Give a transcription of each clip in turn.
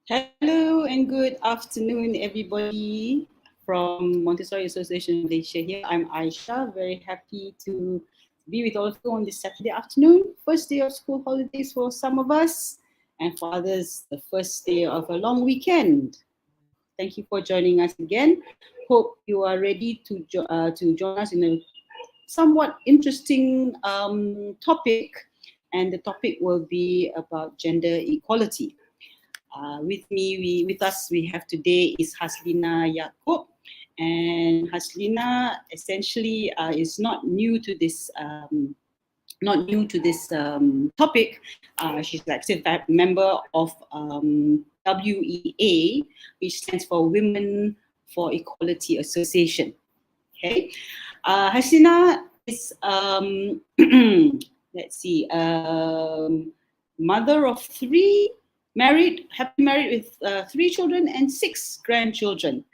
Hello and good afternoon, everybody from Montessori Association Malaysia here. I'm Aisha, very happy to be with all of you on this Saturday afternoon, first day of school holidays for some of us, and for others, the first day of a long weekend. Thank you for joining us again. Hope you are ready to join us in a somewhat interesting topic, and the topic will be about gender equality. With us we have today is Haslinah Yacob, and Haslinah essentially is not new to this topic. She's like a member of WEA, which stands for Women for Equality Association. Okay, Haslinah is let's see, mother of three, happily married with 3 children and 6 grandchildren.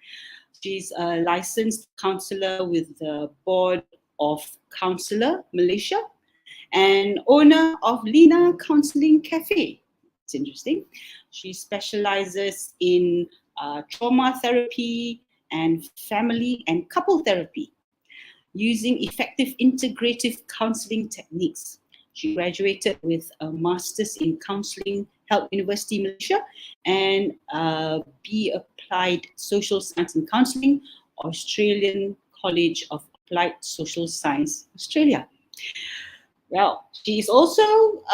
She's a licensed counsellor with the Board of Counsellor Malaysia and owner of Lina Counselling Cafe. It's interesting. She specializes in trauma therapy and family and couple therapy using effective integrative counselling techniques. She graduated with a Master's in Counselling, Help University Malaysia, and B Applied Social Science and Counselling, Australian College of Applied Social Science, Australia. Well, she is also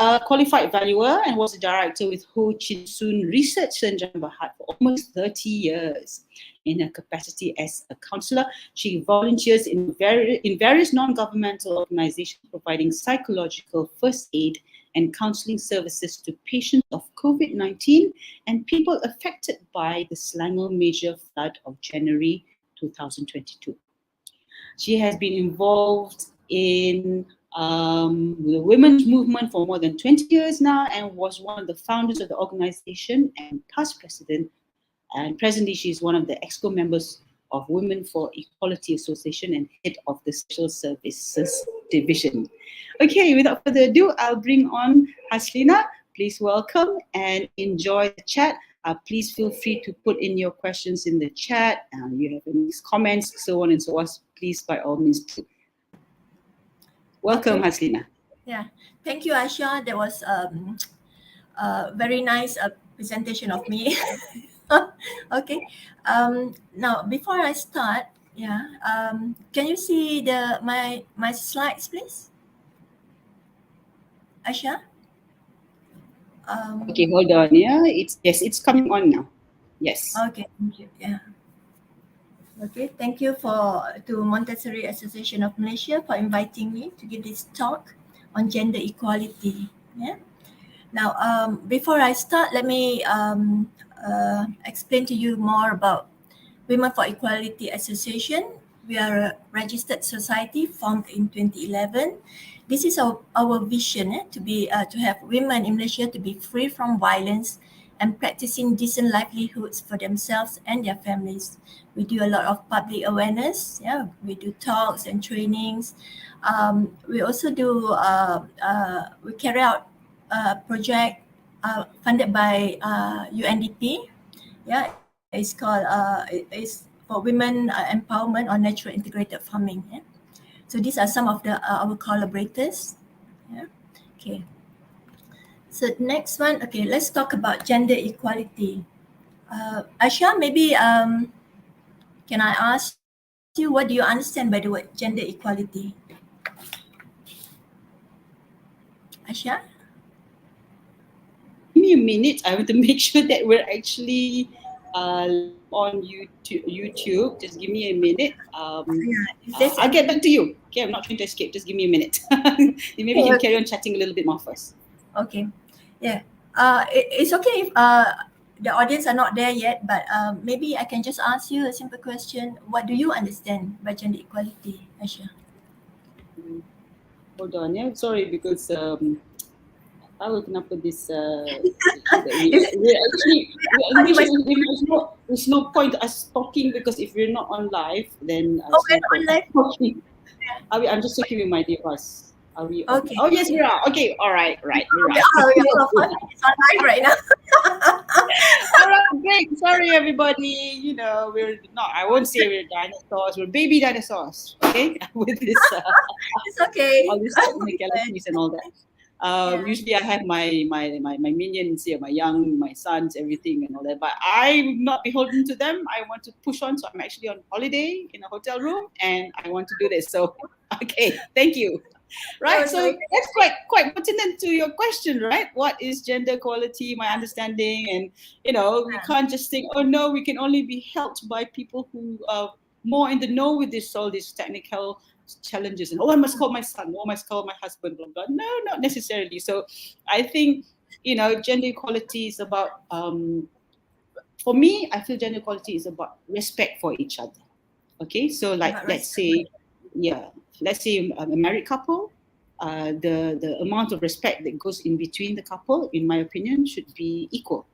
a qualified valuer and was a director with Ho Chin Soon Research Centre Berhad for almost 30 years. In her capacity as a counsellor, she volunteers in various non-governmental organisations providing psychological first aid and counselling services to patients of COVID-19 and people affected by the Selangor major flood of January 2022. She has been involved in the women's movement for more than 20 years now and was one of the founders of the organisation and past president. And presently, she is one of the EXCO members of Women for Equality Association and head of the Social Services Division. Okay, without further ado, I'll bring on Haslinah. Please welcome and enjoy the chat. Please feel free to put in your questions in the chat. You have any comments, so on and so on. Please, by all means, do. Welcome, okay. Haslinah. Yeah, thank you, Aisha. That was a very nice presentation of me. Okay. Now, before I start, can you see my slides, please, Aisha? Okay, hold on. Yeah, it's coming on now. Yes. Okay, thank you. Yeah. Okay, thank you to Montessori Association of Malaysia for inviting me to give this talk on gender equality. Yeah. Now, before I start, let me explain to you more about Women for Equality Association. We are a registered society formed in 2011. This is our vision to have women in Malaysia to be free from violence and practicing decent livelihoods for themselves and their families. We do a lot of public awareness. Yeah, we do talks and trainings. We also do we carry out a project funded by UNDP. Yeah, it's called it's for women empowerment on natural integrated farming. Yeah? So these are some of our collaborators. Yeah. Okay. So next one, okay, let's talk about gender equality. Aisha, maybe can I ask you, what do you understand by the word gender equality? Aisha? Give me a minute. I want to make sure that we're actually on YouTube. Just give me a minute. I'll get back to you. Okay, I'm not trying to escape. Just give me a minute. Maybe you can carry on chatting a little bit more first. Okay. Yeah. It's okay if the audience are not there yet, but maybe I can just ask you a simple question. What do you understand by gender equality, Aisha? Hold on, yeah. Sorry, because kenapa this there's no point us talking, because if we're not on live, then we're not on live. I'm just checking with my device. Are we on? Okay. Oh yes, we are. Okay, all right, right, we're right. Oh, we Yes, are we on, are. it's on live right now. All right, great. Sorry, everybody. We're not. I won't say we're dinosaurs. We're baby dinosaurs. Okay, with this It's okay. all these technicalities and all that. Yeah. Usually, I have my minions here, my sons, everything and all that. But I'm not beholden to them. I want to push on, so I'm actually on holiday in a hotel room, and I want to do this. So, okay, thank you. No, Right, so no. that's quite pertinent to your question, right? What is gender equality? My understanding, and we can't just think, oh no, we can only be helped by people who are more in the know with all these technical challenges. And I must call my son, I must call my husband, blah blah. No, not necessarily. So, I think gender equality is about. For me, I feel gender equality is about respect for each other. Okay, so like About let's respect. say, yeah, let's say a married couple, the amount of respect that goes in between the couple, in my opinion, should be equal.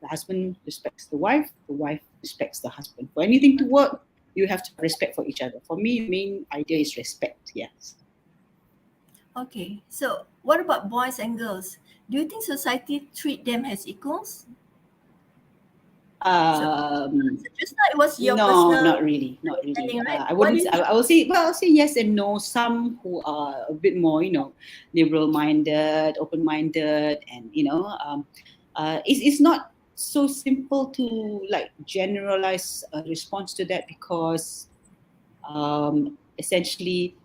The husband respects the wife respects the husband. For anything to work, you have to have respect for each other. For me, the main idea is respect. Yes. Okay. So what about boys and girls? Do you think society treat them as equals? So, Um, so just now it was your No, personal not really, not really. understanding, right? I What do wouldn't. you think? I will say. Well, I'll say yes and no. Some who are a bit more, liberal-minded, open-minded, and it's not so simple to like generalize a response to that because essentially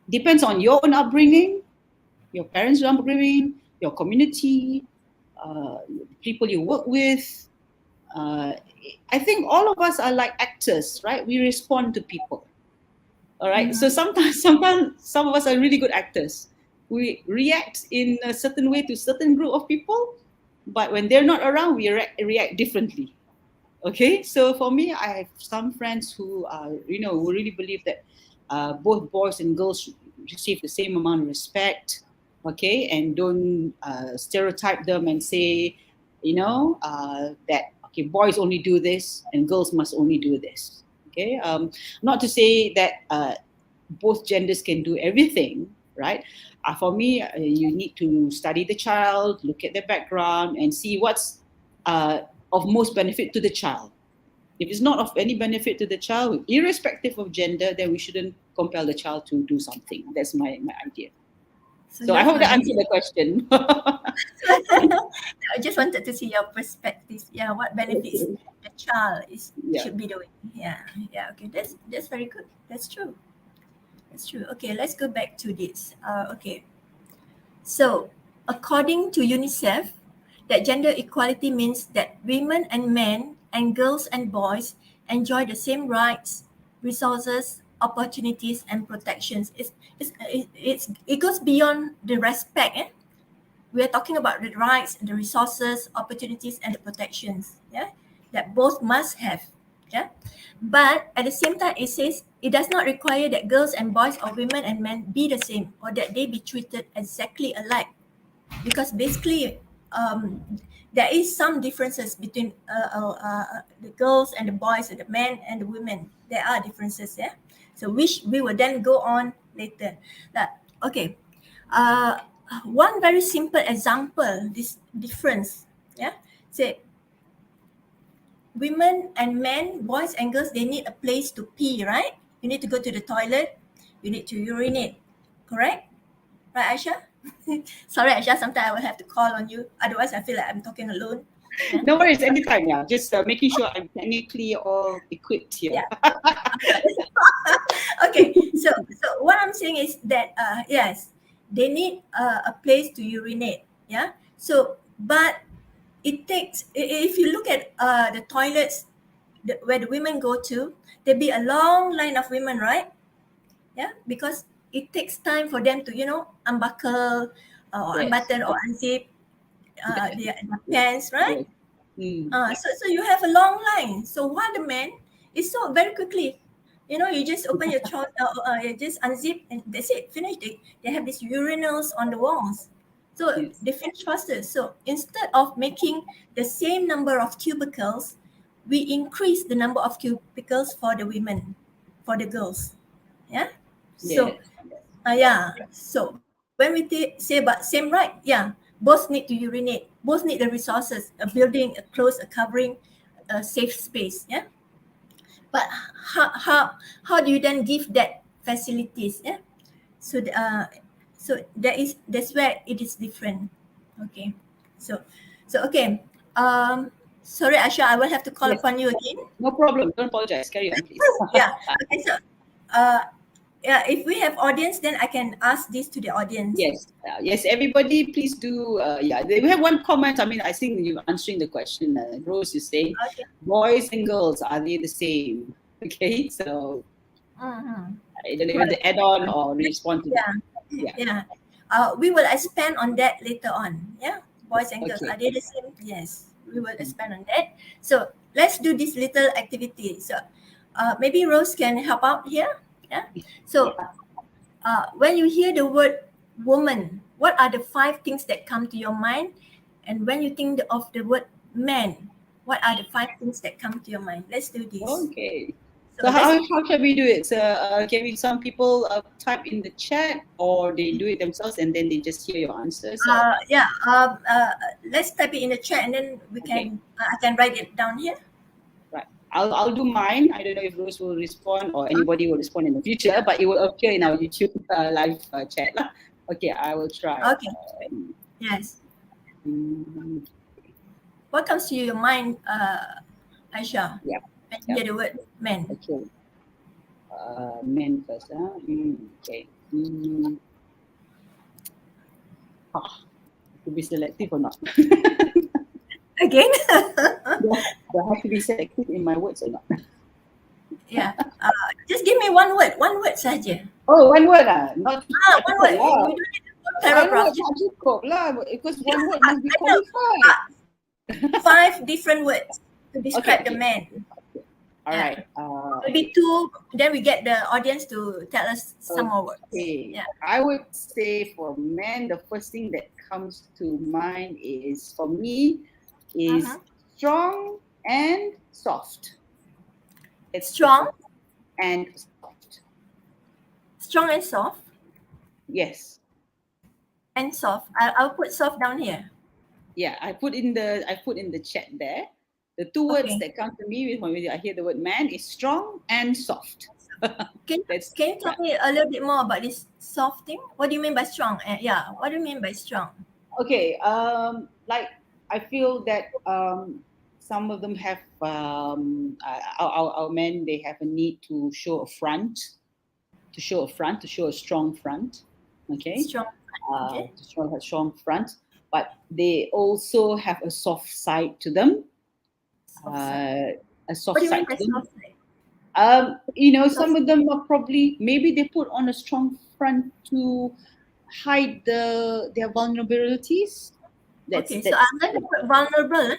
depends on your own upbringing, your parents' upbringing, your community, people you work with. uh, I think all of us are like actors, right? We respond to people. All right. So Mm-hmm. sometimes some of us are really good actors. We react in a certain way to certain group of people, but when they're not around, we react differently. Okay, so for me, I have some friends who who really believe that both boys and girls receive the same amount of respect. Okay, and don't stereotype them and say, that okay, boys only do this and girls must only do this. Okay, not to say that both genders can do everything, right? For me, you need to study the child, look at their background, and see what's of most benefit to the child. If it's not of any benefit to the child, irrespective of gender, then we shouldn't compel the child to do something. That's my idea. So So I yours hope will that be. answered the question. I just wanted to see your perspectives. Yeah, what benefits Okay. the child is Yeah. should be doing. Yeah, yeah. Okay, that's very good. That's true. That's true. Okay, let's go back to this. Okay. So, according to UNICEF, that gender equality means that women and men and girls and boys enjoy the same rights, resources, opportunities, and protections. It goes beyond the respect. We are talking about the rights, the resources, opportunities, and the protections. Yeah, that both must have. Yeah, but at the same time, it says it does not require that girls and boys or women and men be the same or that they be treated exactly alike, because basically there is some differences between the girls and the boys and the men and the women. There are differences, yeah. So which we will then go on later. That okay. Uh, One very simple example, this difference, yeah. Say women and men, boys and girls, they need a place to pee, right? You need to go to the toilet. You need to urinate, correct? Right, Aisha? Sorry, Aisha, sometimes I will have to call on you. Otherwise, I feel like I'm talking alone. Yeah. No worries, anytime. Yeah, just making sure I'm technically all equipped here. Yeah. Okay. So what I'm saying is that yes, they need a place to urinate. Yeah. So but it takes if you look at the toilets where the women go to, there be a long line of women, right? Yeah, because it takes time for them to unbuckle or Yes. unbutton or unzip their pants, right? Yes. Mm. So you have a long line. So while the men, it's so very quickly, you just open your child, you just unzip and that's it, finished. They have these urinals on the walls, so Yes. they finish faster. So instead of making the same number of cubicles, we increase the number of cubicles for the women, for the girls. Yeah. So Yes. yeah. So when we say about same right, yeah, both need to urinate, both need the resources, a building, a clothes, a covering, a safe space, yeah. But how do you then give that facilities, yeah? So so that's where it is different. Okay, so okay. Sorry, Asha, I will have to call Yes, upon you again. no problem. Don't apologize. Carry on, please. Yeah. Okay. So, yeah, if we have audience, then I can ask this to the audience. Yes, yes. Everybody, please do. Yeah, we have one comment. I mean, I think you're answering the question. Rose is saying, Okay. boys and girls, are they the same? Okay, so Mm-hmm. I don't know if you want to add on or respond to that. Yeah. Yeah. Yeah. We will expand on that later on. Yeah. Boys and girls, Okay. are they the same? Yes. We will expand on that. So let's do this little activity. So maybe Rose can help out here. Yeah. So when you hear the word woman, what are the 5 things that come to your mind? And when you think of the word man, what are the 5 things that come to your mind? Let's do this. Okay. So So let's how shall we do it? So can we some people type in the chat or they do it themselves and then they just hear your answers? Or let's type it in the chat and then we okay, can I can write it down here. right. I'll do mine. I don't know if Rose will respond or anybody will respond in the future, but it will appear in our YouTube live chat lah. Okay, I will try. Okay. Yes. Mm, What comes to your mind, Aisha? yeah. When you hear the word man? Okay. Men first. Okay. To be selective or not? Again? Do I have to be selective in my words or not? Yeah. Just give me one word saja. Oh, one word lah. Not One word. lah. You don't need to put One paragraph. word tak cukup lah because one word must be qualified. 5 different words to describe Okay. the man. All right. Maybe 2, then we get the audience to tell us some more words. Okay. Yeah. I would say for men, the first thing that comes to mind is for me is strong and soft. It's Strong and soft. Strong and soft. Yes. And soft. I'll put soft down here. Yeah, I put in the chat there. The 2 words that come to me when I hear the word man is strong and soft. Can you tell me a little bit more about this soft thing? What do you mean by strong? Yeah, what do you mean by strong? Okay, like I feel that some of them have our men, they have a need to show a strong front. Okay, Strong. Okay. to show a strong front, but they also have a soft side to them. A soft What do you mean side by to them. soft side? Some of them are probably maybe they put on a strong front to hide their vulnerabilities. Okay, so I'm going to put vulnerable.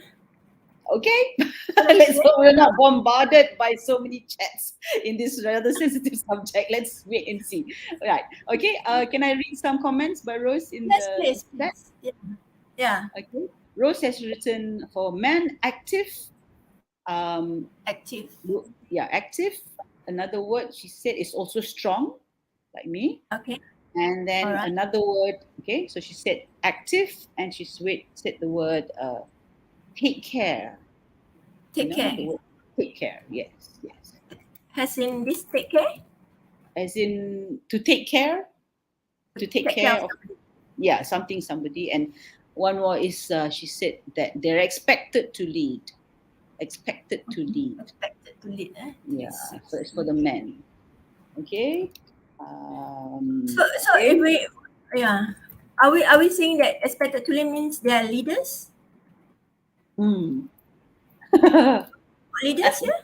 Okay, let's hope we're not bombarded by so many chats in this rather sensitive subject. Let's wait and see. All right. Okay. Can I read some comments by Rose in Yes, the chat? please. Yeah. Okay. Rose has written for men active. Active. Yeah, active. Another word she said is also strong, like me. Okay. And then another word. Okay, so she said active, and she said the word take care. Take care. Take care. Yes. As in this take care? As in to take care. To take care of. Yeah, somebody. And one more is she said that they're expected to lead. Expected to lead. Yeah, so it's for the men. Okay. So if we, are we saying that expected to lead means they are leaders? Leaders, yeah.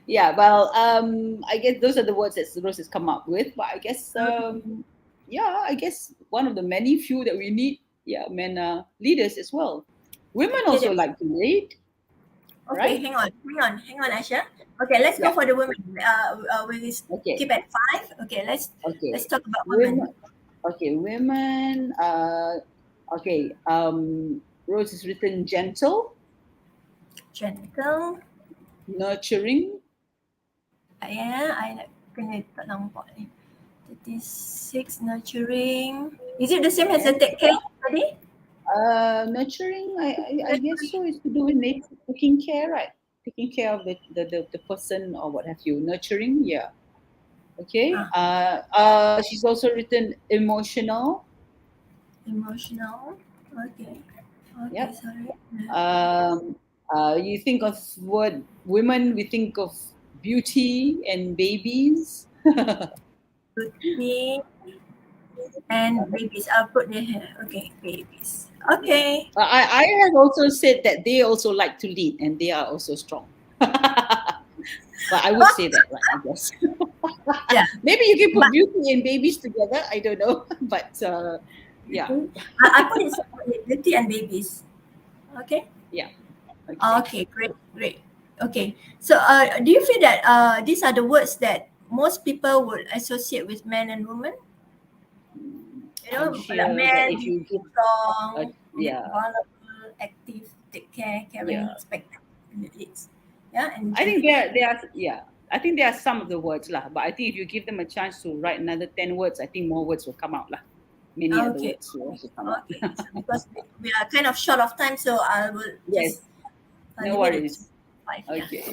Yeah, well, I guess those are the words that Rose has come up with. But I guess, I guess one of the many few that we need, men are leaders as well. Women also like to lead. Okay, right? hang on, Asha. Okay, let's go for the women. We keep at 5. Okay, let's talk about women. Okay, women. Rose has written gentle. Gentle. Nurturing. I kena tak nampak ni. 36, nurturing. Is it the same as the take care study? Nurturing, I guess so. It's to do with taking care, right? Taking care of the person or what have you. Nurturing, yeah. Okay. She's also written emotional. Emotional. Okay. Okay, Yep. sorry. You think of word women, we think of beauty and babies. Beauty and babies. I'll put the here. Okay, babies. Okay. I have also said that they also like to lead and they are also strong. But I would say that, right? I guess. Yeah. Maybe you can put beauty and babies together. I don't know, but yeah. I put it separately, beauty and babies. Okay. Yeah. Okay. Great. Okay. So, do you feel that these are the words that most people would associate with men and women? You know, I'm sure like that man, if you give strong, yeah, vulnerable, active, take care, caring, yeah. respect, leads. Yeah, and I think there are yeah. I think there are some of the words lah, but I think if you give them a chance to write another 10 words, I think more words will come out lah. Many other okay. words will also come out. Okay. So because we are kind of short of time, so I will Yes, just no limit it to worries. 5. Yeah. Okay.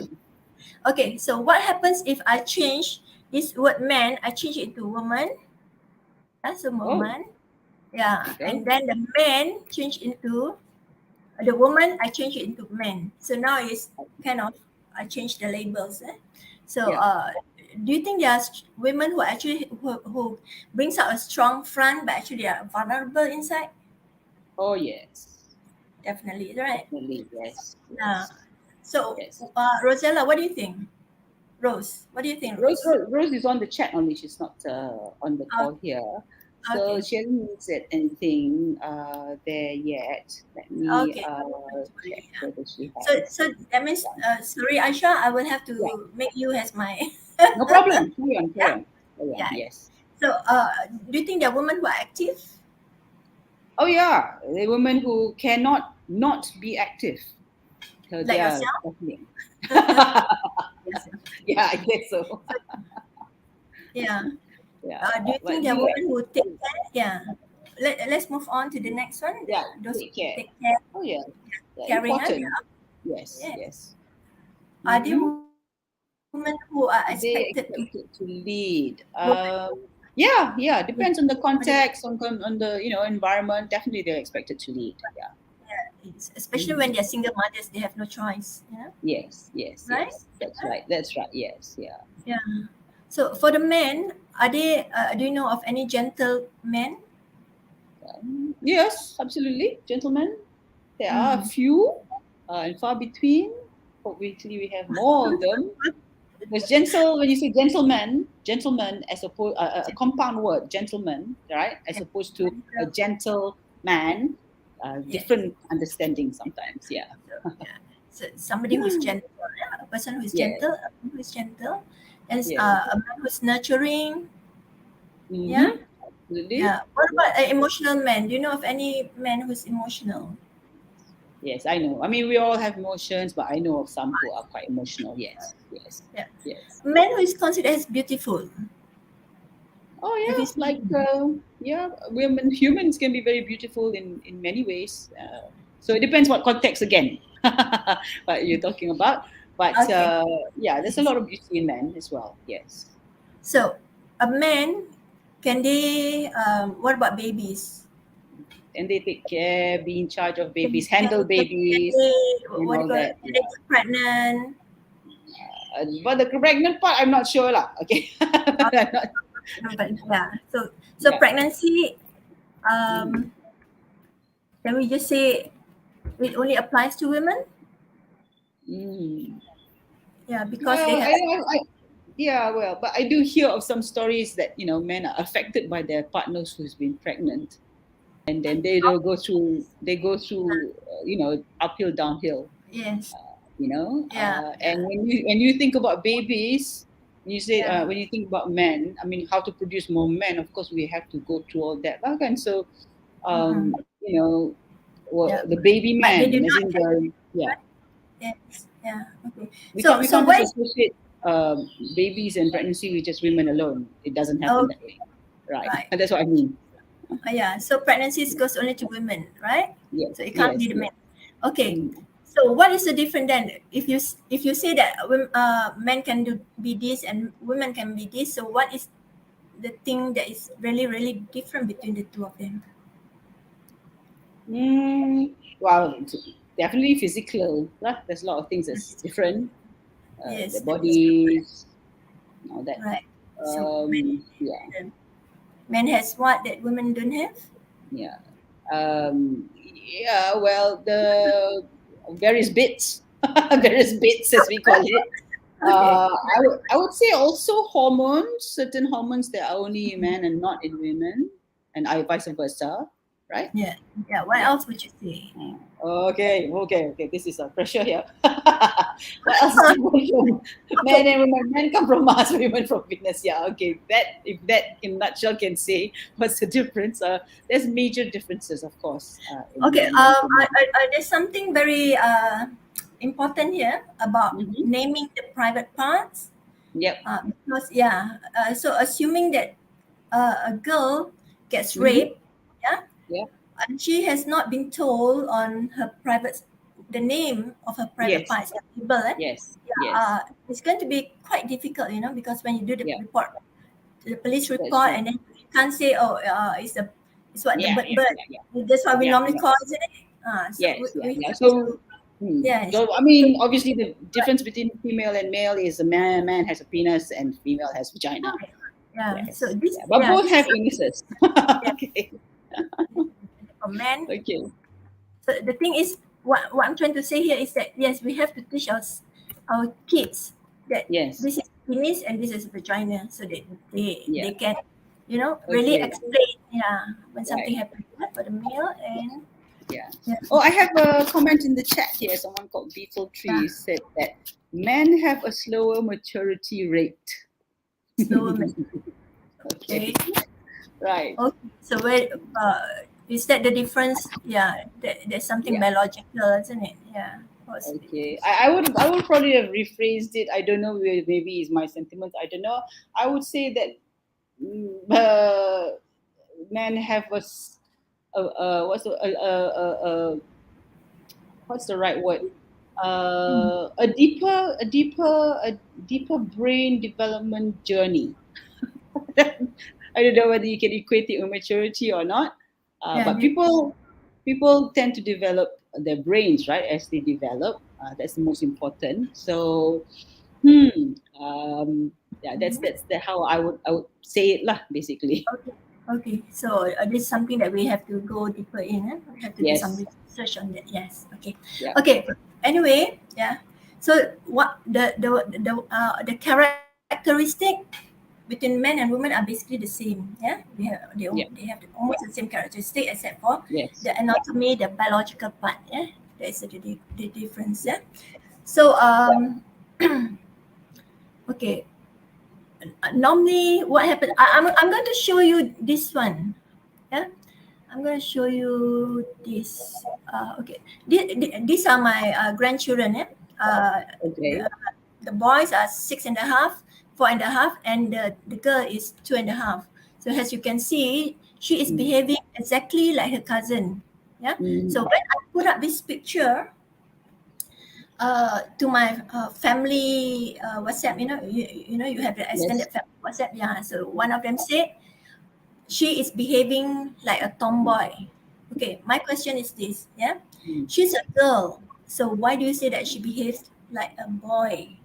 Okay. So what happens if I change this word man? I change it into woman. That's a Oh, woman. Yeah, okay. and then the man change into the woman. I change it into man. So now it's kind of I change the labels. So Yeah. do you think there are women who actually who brings out a strong front, but actually are vulnerable inside? Oh yes. Definitely, right? Definitely, yes. Uh, Yes. so Yes. Rosella, what do you think? Rose, what do you think, Rose? Rose is on the chat only. She's not on the Uh, call here. So okay, she hasn't said anything there yet. Let me okay. check whether she So, has. so that means, sorry, Aisha, I will have Yeah, to make you as my. no problem. Carry on, carry Yeah, on. Carry on. yeah. Yes. So, do you think there are women who are active, Oh yeah, the women who cannot not be active. So they like are yourself? definitely. Yourself. Yeah, I guess so. Yeah. Yeah, Do you but think there are you, women who take care? Yeah. Let's move on to the next one. yeah, Those take who care. take care, Oh yeah, yeah, caring. important. Yeah. Yes, Yes. yes. Are there Mm-hmm. women who are They expected to expected to lead. women? Yeah, yeah. Depends on the What do you think? context, on the environment. Definitely, they're expected to lead. Yeah. Yeah. Especially Mhm. when they're single mothers, they have no choice. Yes, yes, Right? yes. That's right. That's right. Yes, yeah. Yeah. So for the men, are they? Do you know of any gentle men? Yes, absolutely, gentlemen. There are a Mm. few, and far between. Hopefully, we have more of them. Because gentle, when you say gentleman as opposed a compound word, gentleman, right, as opposed to a gentle man, Yes. different understanding sometimes. Yeah. So, yeah. So somebody who is gentle, yeah, a person who is Yes. gentle, a man who is gentle, and Yes. a man who is nurturing. Yeah. Mm-hmm. Absolutely. Yeah. What Yeah. about an emotional man? Do you know of any man who's emotional? Yes, I know. I mean, we all have emotions, but I know of some who are quite emotional. Yes. Yes. Yeah. Yes. A man who is considered as beautiful. Oh Have you yeah, like seen? yeah, humans can be very beautiful in many ways. So it depends what context again, what you're talking about. But Okay. yeah, there's a lot of beauty in men as well. Yes, So a man, can they? What about babies? and they take care, be in charge of Can, babies, can, handle can babies, they? and What do you all call it? that. Can they Yeah, get pregnant? but the pregnant part, I'm not sure lah. Okay, I'm not, No, but yeah. So yeah. pregnancy. Mm. Um, can we just say it only applies to women? Mm. Yeah, because they Well, have. yeah, well, but I do hear of some stories that men are affected by their partners who's been pregnant, and then they go through uphill, downhill, Yes. Yeah. and Yeah. when you think about babies, you say Yeah. when you think about men, I mean, how to produce more men? Of course, we have to go through all that, lah kan? So, Mm-mm. you know, Yeah. the baby But they do man, as not in have. the yeah. Yes. Yeah. Okay. We So can't we so can't what just is associate babies and pregnancy with just women alone. It doesn't happen okay? that way. Right. And that's what I mean. Yeah. So pregnancies goes only to women, right? Yes, So it can't yes, be the yes. men. Okay. Mm. So what is the difference then? If you say that men can be this and women can be this, so what is the thing that is really really different between the two of them? Well, definitely physical. Lah. There's a lot of things that's different. The Yes, that is correct. bodies, all that. Right. So Yeah, men has what that women don't have? yeah. Yeah, well, the various bits, various bits as we call it. Okay. I would say also hormones, certain hormones that are only in men and not in women, and vice versa, right? Yeah. Yeah. What Yeah. else would you say? Okay. This is a pressure here. What else is different from men and women? Men come from Mars, women from Venus. Yeah, okay. That if that in nutshell can say what's the difference? There's major differences, of course, in Okay. men and women. There's something very important here about Mm-hmm. naming the private parts. Yep. Because so assuming that a girl gets Mm-hmm. raped, yeah, Yep. and she has not been told on her private, the name of her private Yes. parts, label, Yes. yeah, Yes. it's going to be quite difficult, because when you do the Yeah. report, the police That's report, true. and then you can't say, oh, it's what the Yeah. bird, Yeah. bird. Yeah. Yeah. That's what we Yeah. normally Yeah. call it. So Yes. Yeah. we Yeah. have So. to, yes. So I mean, obviously, the difference between female and male is a man has a penis and female has vagina. Yeah. So Yes, this, yeah, but both this have is anuses. yeah, Okay, for men. okay, So the thing is, what I'm trying to say here is that yes, we have to teach our kids that yes, this is penis and this is vagina, so that yeah, they can, really okay, explain, when something right, happens for the male and yeah. yeah, Oh, I have a comment in the chat here. Someone called Beetle yeah, Tree said that men have a slower maturity rate. slower. Okay, Okay. right, Okay. So where is that the difference? Yeah, there's something yeah. biological, isn't it? Yeah. Possibly. Okay, I would probably have rephrased it. I don't know. Maybe it's my sentiments. I don't know. I would say that men have what's the right word? Mm. A deeper brain development journey. I don't know whether you can equate it with maturity or not, Yeah. but people tend to develop their brains right as they develop. That's the most important. So, yeah, that's how I would say it lah, basically. Okay. Okay. So this is something that we have to go deeper in. We have to do some Yes. research on that. Yes. Okay. Yeah. Okay. Anyway, yeah. So what the characteristic between men and women are basically the same. Yeah. Yeah. They have almost the same characteristic except for Yes. the anatomy, the biological part. Yeah. That is the difference. Yeah. So okay. Normally what happens, I'm going to show you this one. Yeah, I'm going to show you this. Okay, these are my grandchildren. Yeah, Okay. the boys are 6.5, 4.5, and the girl is 2.5. So as you can see, she is Mm. behaving exactly like her cousin. Yeah, Mm. so when I put up this picture to my family WhatsApp, you have the Yes. extended family WhatsApp. Yeah, so one of them said she is behaving like a tomboy. Okay, my question is this. Yeah, Mm. she's a girl, so why do you say that she behaves like a boy?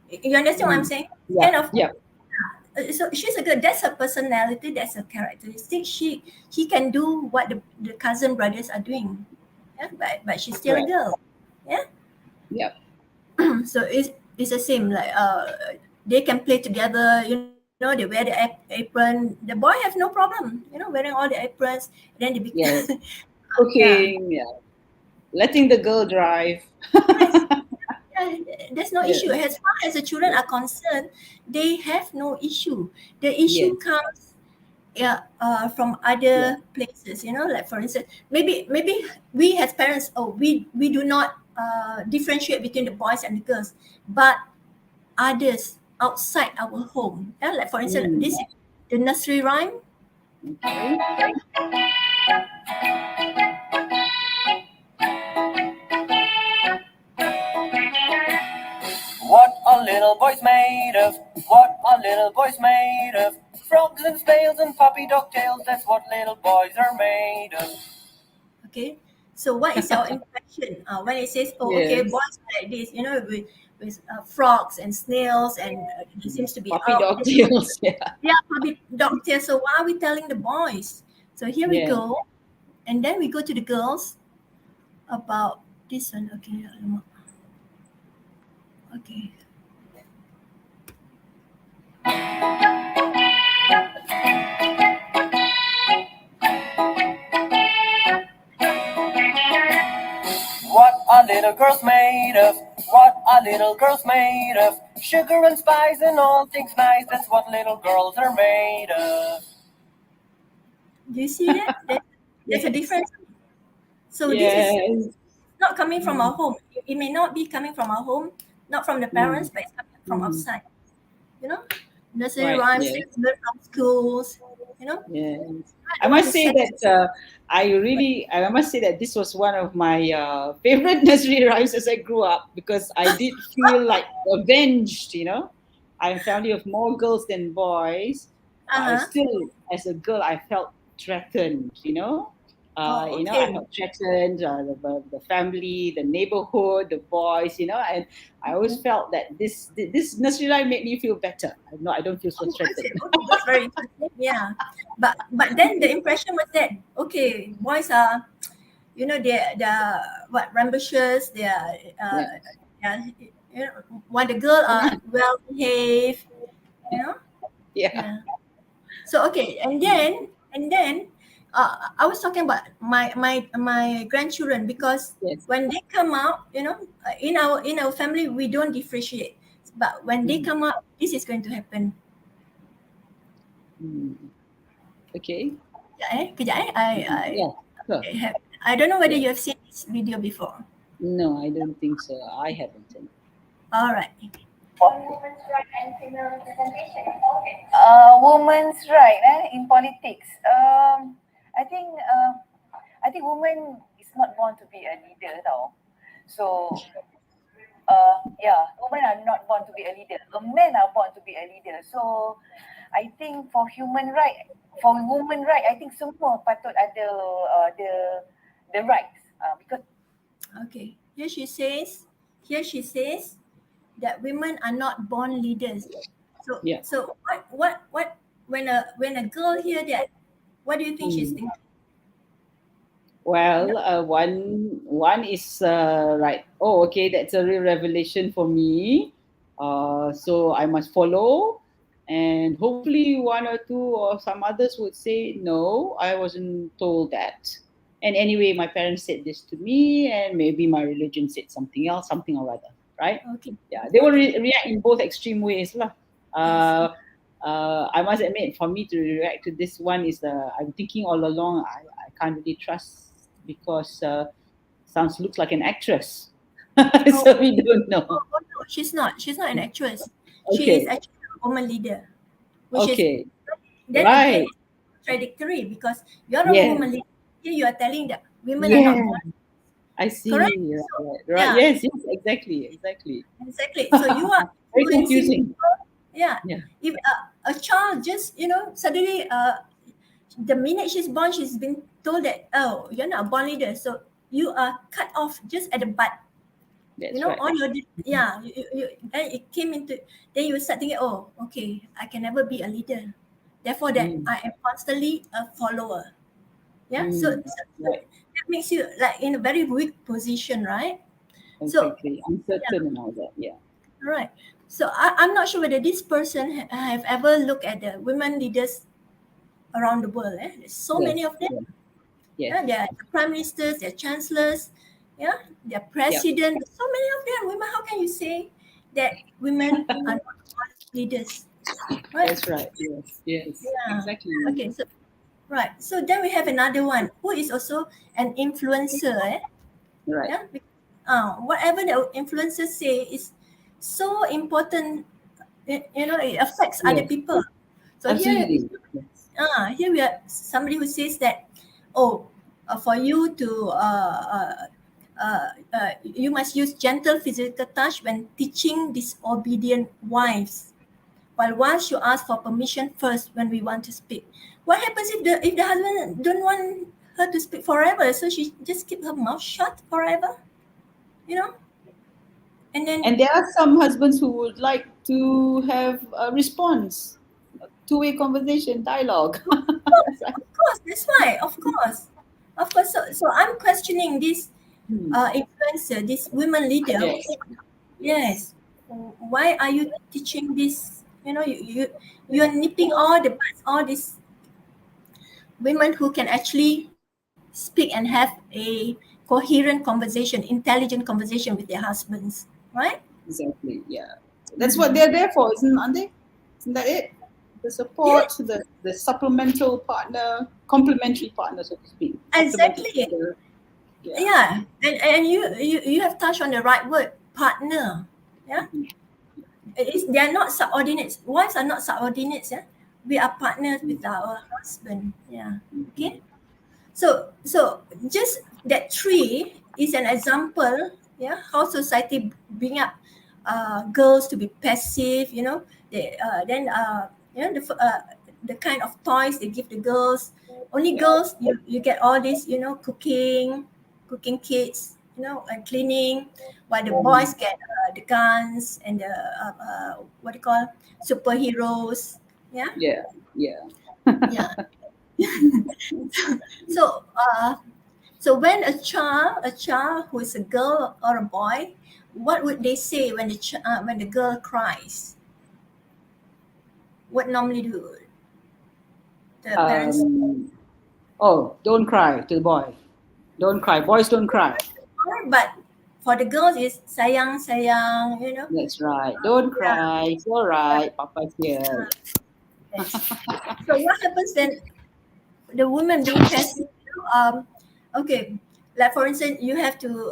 You understand what I'm Mm. saying? Yeah. Kind of. Yeah. So she's a girl. That's her personality. That's her characteristic. She can do what the cousin brothers are doing. Yeah, but she's still a Correct. girl. Yeah. Yeah. So it's the same, like they can play together, they wear the apron. The boy have no problem, wearing all the aprons, and then they Yes. yeah, Cooking. Yeah. Letting the girl drive. yes, yeah, there's no Yeah. issue as far as the children are concerned. They have no issue. The issue Yes. comes from Yeah. other places, like for instance, maybe we as parents, we do not differentiate between the boys and the girls, but others outside our home. Yeah, like for instance, Mm. this is the nursery rhyme. Okay. What are little boys made of? What are little boys made of? Frogs and snails and puppy dog tails, that's what little boys are made of. Okay. So what is your impression when it says, "Oh, okay, Yes. boys are like this," with frogs and snails, and it seems to be Puppy out. dog tails. Yeah. Yeah, puppy dog tail. So what are we telling the boys? So here we Yeah. go, and then we go to the girls about this one. Okay, alamak. Okay. What are little girls made of? What are little girls made of? Sugar and spice and all things nice, that's what little girls are made of. Do you see that? There's a Yes. difference. So this is Yes. not coming from our Mm. home. It may not be coming from our home, not from the Mm. parents, but it's coming from Mm. outside. You know, nursery Right. rhymes Yes. that we learn from schools. You know, Yes. I I don't want must to say say, that I must say that this was one of my favorite nursery rhymes as I grew up, because I did feel like avenged. I'm a family of more girls than boys, but I uh huh. still, as a girl, I felt threatened. Oh, I okay. felt threatened. The family, the neighborhood, the boys. And I always Mhm. felt that this nursery rhyme made me feel better. No, I don't feel so Oh, I threatened. see. Okay, that's very interesting. Yeah, but then the impression was that okay, boys are, they're what, rambunctious. Yeah. Yeah, while the girl are well behaved. You know. Yeah. Yeah. So okay, and then I was talking about my grandchildren, because Yes. when they come out, in our family we don't differentiate, but when they Mm. come out, this is going to happen. Mm. Okay. Kejap Yeah. Sure. I don't know whether Yeah. you have seen this video before. No, I don't think so. I haven't. All right. Women's right and female representation in politics. Women's right in politics. I think women is not born to be a leader, tau. So yeah, women are not born to be a leader. Men are born to be a leader. So I think for women right, I think semua patut ada the rights because Okay. Here she says that women are not born leaders. So Yeah. so what when a girl hear that, what do you think she's Mm. thinking? You know? Well, one is right. Oh, okay, that's a real revelation for me. So I must follow, and hopefully one or two or some others would say no. I wasn't told that. And anyway, my parents said this to me, and maybe my religion said something else, something or other. Right? Okay. Yeah, they will Okay. react in both extreme ways, lah. Yes. Uh, I must admit, for me to react to this one is I'm thinking all along. I can't really trust because sounds looks like an actress, Oh, so we don't know. oh no, she's not. She's not an actress. She is Okay, actually a woman leader, which is okay, then again right. it's contradictory, because you're a Yes, woman leader. Here you are telling that women are not yeah. born. I Correct? see. Right, So right, right. yeah, Yes, yes, exactly, exactly. exactly. So you are Very influencing confusing. people. Yeah. Yeah. If a child just suddenly the minute she's born, she's been told that, oh, you're not a born leader, so you are cut off just at the butt. That's right. All your yeah, then it came into, then you start thinking, oh, okay, I can never be a leader, therefore that Mm, I am constantly a follower. Yeah, so, mm, so right. that makes you like in a very weak position, right? So Exactly. yeah, Uncertain and all that. Yeah. right. So I'm not sure whether this person have ever looked at the women leaders around the world. There's so many Yes. of them. Yes. Yes. Yeah, they're prime ministers, they're chancellors, yeah, they're Yeah. president. So many of them women. How can you say that women are not leaders? Right? That's right. Yes. Yes. Yeah. Exactly. Okay. So right. So then we have another one who is also an influencer. Right. Yeah. Whatever the influencers say is so important. It affects other Yes. people. So here, Absolutely. Yes. Here we are somebody who says that, for you to you must use gentle physical touch when teaching disobedient wives. While once you ask for permission first when we want to speak. What happens if the husband don't want her to speak forever? So she just keep her mouth shut forever, you know? And then And there are some husbands who would like to have a response, two-way conversation, dialogue. of course, that's why, of course. Of course. So I'm questioning this influencer, this women leader. Yes. Yes. Why are you teaching this? You are nipping all the butts, all these women who can actually speak and have a coherent conversation, intelligent conversation with their husbands, right? Exactly. Yeah. That's what they're there for, aren't they? Isn't that it? The support, Yes, the supplemental partner, complementary partner, so to speak. Complementary exactly. partner. Yeah. Yeah, and you have touched on the right word, partner. Yeah, they are not subordinates. Wives are not subordinates. Yeah, we are partners with our husband. Yeah. Okay. So just that tree is an example, yeah, how society bring up girls to be passive. The kind of toys they give the girls. Only Yeah. girls, you get all this, cooking kits, and cleaning, while the boys get the guns and the what do you call, superheroes. Yeah, Yeah. Yeah. yeah. So so when a child who is a girl or a boy, what would they say when when the girl cries? What normally do the parents say? Um, oh, don't cry to the boy. Don't cry. Boys don't cry. But for the girls, it's sayang sayang. That's right. Don't Yeah, cry. It's all yeah, right. Papa's here. yes. So what happens then? The woman being passive. Okay, like for instance, you have to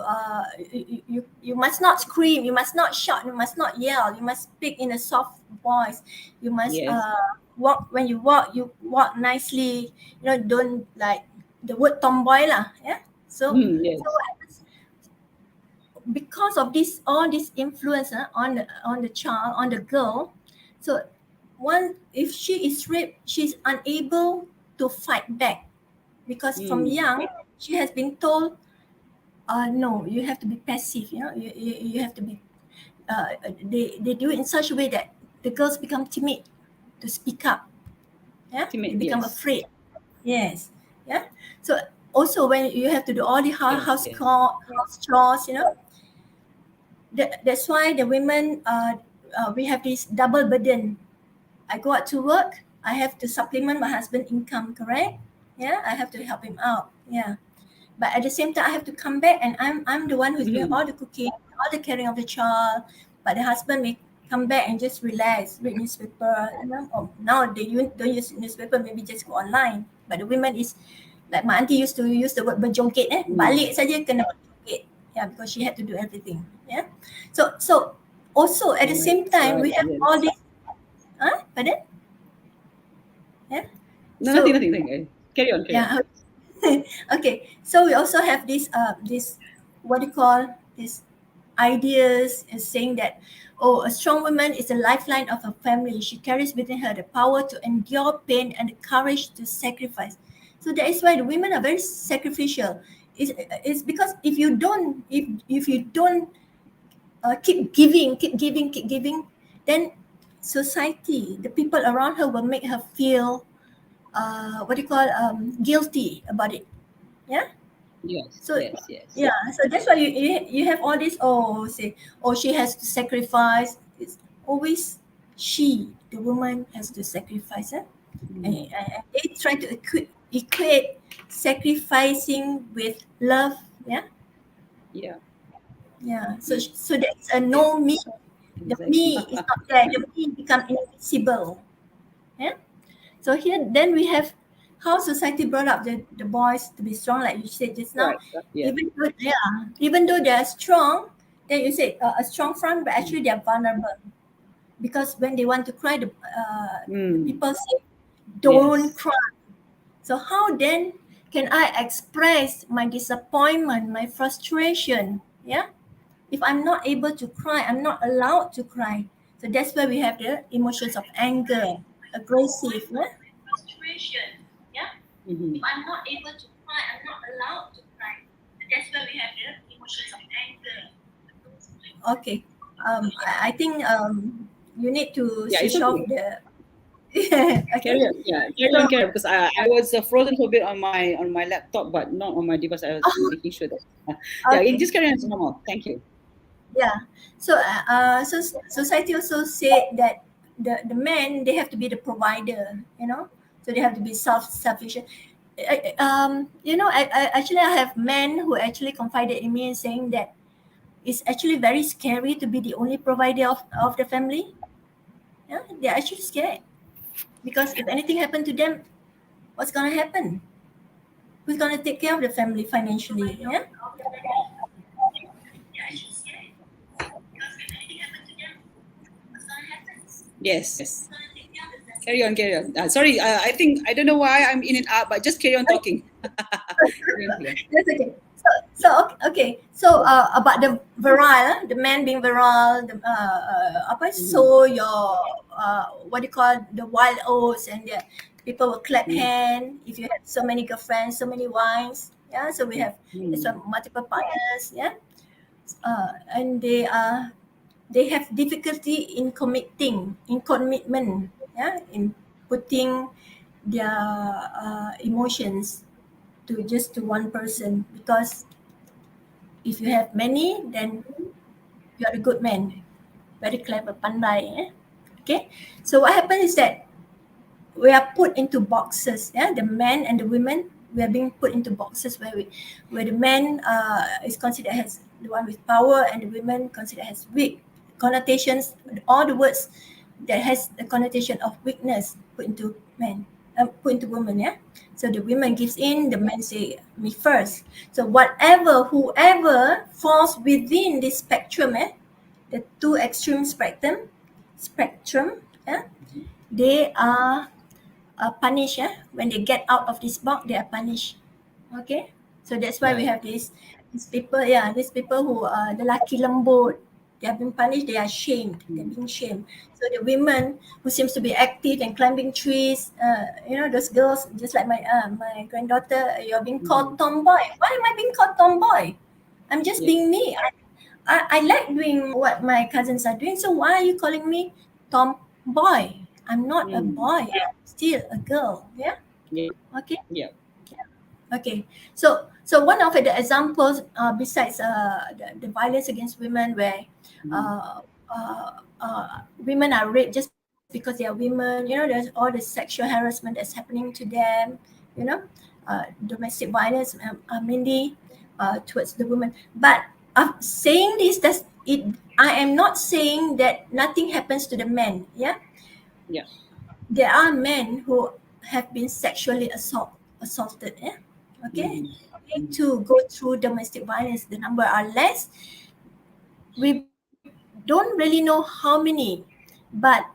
you must not scream, you must not shout, you must not yell, you must speak in a soft voice, you must Yes. walk. When you walk nicely, don't like the word tomboy lah. Yeah. So Yes. what happens because of this, all this influence on the child, on the girl. So one, if she is raped, she's unable to fight back because from Mm. young she has been told, no, you have to be passive. You have to be. They do it in such a way that the girls become timid to speak up. Yeah, they Timid. become Yes. afraid. Yes. Yeah. So also when you have to do all the Yes. Yes. house chores, that's why the women we have this double burden. I go out to work, I have to supplement my husband income, correct? Yeah, I have to help him out. Yeah. But at the same time I have to come back and I'm the one who's doing Mhm. all the cooking, all the caring of the child. But the husband may come back and just relax, read newspaper, or now they don't use newspaper, maybe just go online. But the women is like my auntie used to use the word berjongkit, Mm. balik saja kena berjongkit. Yeah, because she had to do everything. Yeah. So also at the same That's time right. we have all Yes. this, pardon? Yeah. No, nothing. So Nothing. Nothing. Carry on. Carry on. yeah. Okay, so we also have this what do you call this ideas and saying that, a strong woman is the lifeline of her family. She carries within her the power to endure pain and the courage to sacrifice. So that is why the women are very sacrificial. It's because if you don't keep giving, then society, the people around her will make her feel what do you call guilty about it. Yeah. Yes. So Yes. Yes. yeah, so that's why you have all this, she has to sacrifice. It's always the woman has to sacrifice, Mm. and they try to equate sacrificing with love. Yeah. Yeah. Yeah, so Yeah. so that's a Yes. no me. The Exactly. me is not there, the me become invisible. Yeah. So here, then we have how society brought up the boys to be strong, like you said just now. Right. Yeah. Even though they are strong, then you said a strong front, but actually they are vulnerable because when they want to cry, the Mm. people say don't Yes. cry. So how then can I express my disappointment, my frustration? Yeah. If I'm not able to cry, I'm not allowed to cry. So that's where we have the emotions of anger, aggressive. Yeah. Frustration. Yeah. Mm-hmm. If I'm not able to cry, I'm not allowed to cry. So that's where we have the emotions of anger. Okay. I think you need to Yeah, it's switch off okay. the. Yeah. Carry Okay. on. Yeah, carry So on, carry on. Because I was frozen for a bit on my laptop, but not on my device. I was oh, making sure that. Yeah, okay. just carry on as normal. Thank you. Yeah. So so society also said that the men, they have to be the provider, you know, so they have to be self-sufficient. Actually I have men who actually confided in me and saying that it's actually very scary to be the only provider of the family. Yeah, they're actually scared because if anything happened to them, what's gonna happen? Who's gonna take care of the family financially? Yeah. Yes, yes. Carry on, carry on. Sorry, I think I don't know why I'm in and out, but just carry on talking. Carry on, yeah. That's okay. Okay. So about the virile, the man being virile, the apa? Mm-hmm. So your what do you call the wild oats and the people will clap Mm-hmm. hand if you have so many girlfriends, so many wives. Yeah. So we have Mm-hmm. some multiple partners. Yeah. And they have difficulty in commitment. Yeah. In putting their emotions to just to one person, because if you have many, then you are a good man, very clever, pandai. Okay, so what happens is that we are put into boxes. Yeah, the men and the women, we are being put into boxes where the man is considered as the one with power and the women considered as weak. Connotations, all the words that has the connotation of weakness put into men, put into women. Yeah, so the women gives in, the men say me first. So whoever falls within this spectrum, the two extreme spectrum, yeah, they are punished. When they get out of this box, they are punished. Okay, so that's why we Right. have these people. Yeah, these people who the laki lembut, they have been punished. They are shamed. They're being shamed. So the women who seems to be active and climbing trees, those girls, just like my granddaughter, you're being Mm-hmm. called tomboy. Why am I being called tomboy? I'm just Yeah. being me. I like doing what my cousins are doing. So why are you calling me tomboy? I'm not a Mm-hmm. boy. I'm still a girl. Yeah. Yeah. Okay. Yeah. Okay. So one of the examples, besides the violence against women, where Mm-hmm. uh, women are raped just because they are women. There's all the sexual harassment that's happening to them. You know, domestic violence, mainly towards the women. But saying this, that's it. I am not saying that nothing happens to the men. Yeah, Yeah. there are men who have been sexually assaulted. Yeah? Okay, Mm-hmm. Mm-hmm. to go through domestic violence, the number are less. We don't really know how many, but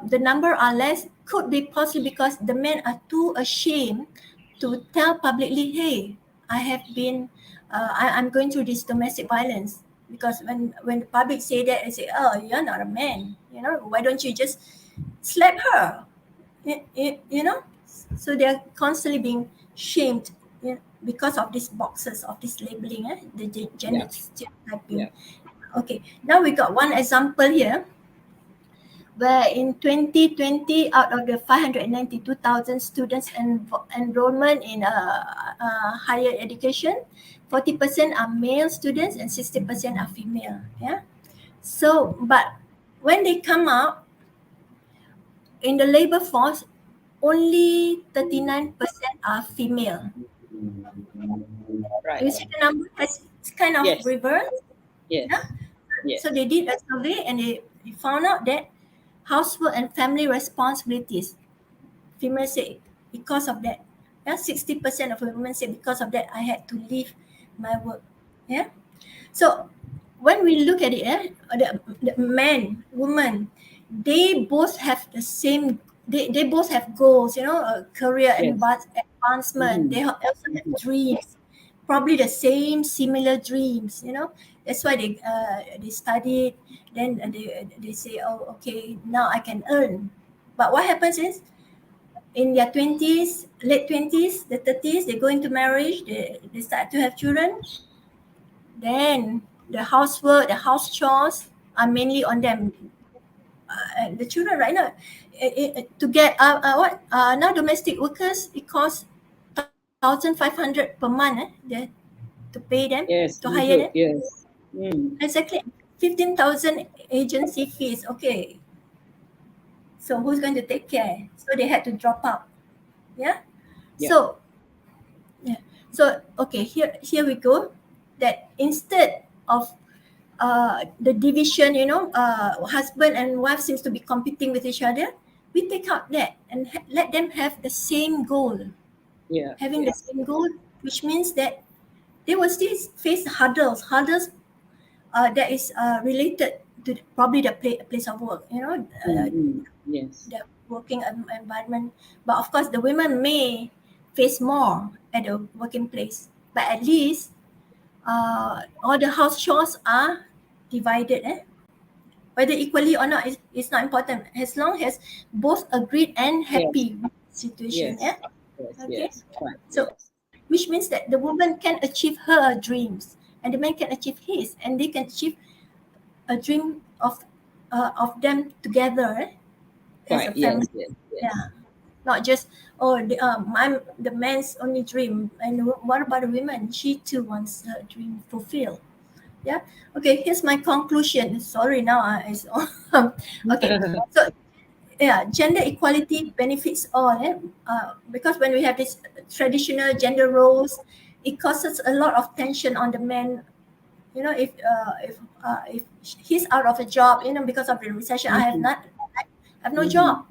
the number are less. Could be possibly because the men are too ashamed to tell publicly, hey, I have been I'm going through this domestic violence. Because when the public say that, they say, oh, you're not a man, why don't you just slap her? So they're constantly being shamed, because of these boxes, of this labeling, the Yeah. gender stereotyping. Yeah. Okay, now we got one example here, where in 2020, out of the 592,000 students enrollment in higher education, 40% are male students and 60% are female. Yeah. So, but when they come out in the labor force, only 39% are female. Right. You see the number has it's kind of Yes. reversed. Yeah. Yes. So Yes. they did a survey and they found out that housework and family responsibilities, females say because of that. Yeah, 60% of women say because of that I had to leave my work. Yeah. So when we look at it, the men, women, they both have the same they both have goals, career Yes. advancement. They also have dreams, probably the same similar dreams. That's why they studied. Then they say, oh, okay, now I can earn. But what happens is, in their 20s, late 20s, the 30s, they go into marriage. They start to have children. Then the housework, the house chores are mainly on them. The children right now, to get now domestic workers, it costs 1,500 per month. To pay them, Yes. to You hire them. do. Yes. Exactly, 15,000 agency fees. Okay, so who's going to take care? So they had to drop out. Yeah. Yeah. So yeah. So okay, here we go. That instead of the division, husband and wife seems to be competing with each other. We take out that and let them have the same goal. Yeah. Having the same goal, which means that they will still face hurdles that is related to probably the place of work, Yes. the working environment. But of course, the women may face more at the working place. But at least all the house chores are divided. Whether equally or not is not important, as long as both agreed and Yes. happy with the situation. Yes. Yes. Okay. Yes. Right. So Yes. which means that the woman can achieve her dreams and the man can achieve his, and they can achieve a dream of them together as a Right. Yes. family. Yes. Yes. Yeah, not just, I'm the man's only dream, and what about the woman? She too wants her dream fulfilled. Yeah. Okay, here's my conclusion. Sorry, now okay. So yeah, gender equality benefits all. Because when we have this traditional gender roles, it causes a lot of tension on the men. If he's out of a job, because of the recession, I have no job.